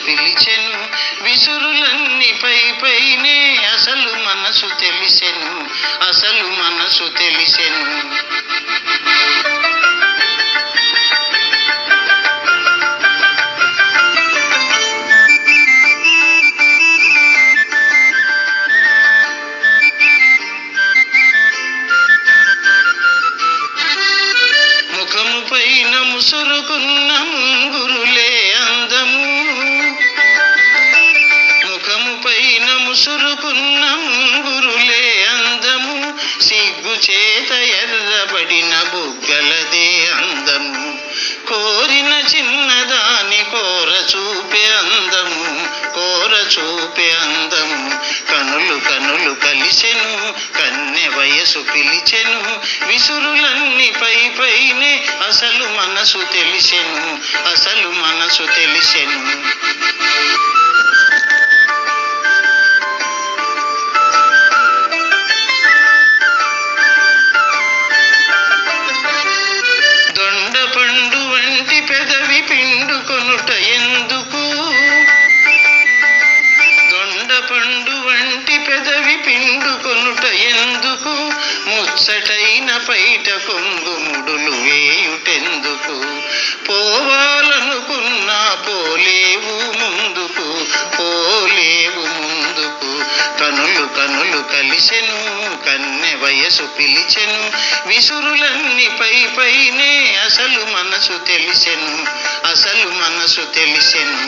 పిలిచెను, విసురులన్నీ పై పైనే అసలు మనసు తెలిసెను, అసలు మనసు తెలిసెను. ముఖముపైన ముసురుకున్న ముంగురులే అందము, ముఖముపైన ముసురుకున్న ముంగురులే అందము, సిగ్గు చేత ఎర్రబడిన బుగ్గలదే అందము, కోరిన చిన్నదాని కోర చూపే అందము, కోర చూపే అందము. కనులు కనులు కలిసెను, కన్నె వయసు పిలిచెను, విసురులన్నీ పై పైనే అసలు మనసు తెలిసెను, అసలు మనసు తెలిసెను. దొండపండు వంటి పెదవి పిండుకొనుట ఎందుకు, దొండపండు వంటి పెదవి పిండుకొనుట ఎందుకు, ముచ్చటైన పైట కొంగు ముడులు వేయుటెందుకు, పోవాలనుకున్నా పోలేవు ముందుకు, పోలేవు ముందుకు. కనులు కనులు కలిసెను, కన్నె వయసు పిలిచెను, విసురులన్నీ పై పైనే అసలు మనసు తెలిసెను, అసలు మనసు తెలిసెను.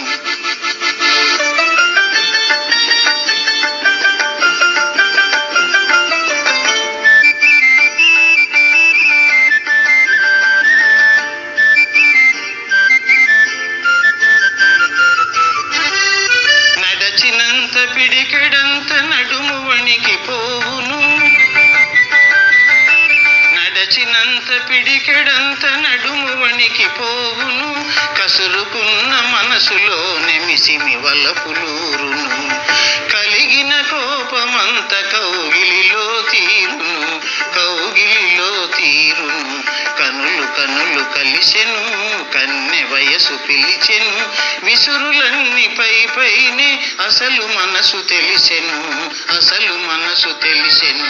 నడచినంత పిడికెడంత నడుము వణికి పోవును, నడచినంత పిడికెడంత నడుము వణికి పోవును, కసురుకున్న మనసులోని మిసిమి వలపులూరును, కలిగిన కోపమంత కౌగిలిలో తీరును, కౌగిలిలో తీరును. కనులు కనులు కలిసెను, కన్నె వయసు పిలిచెను, విసురులన్నీ పై పైనే అసలు మనసు తెలిసెను, అసలు మనసు తెలిసెను.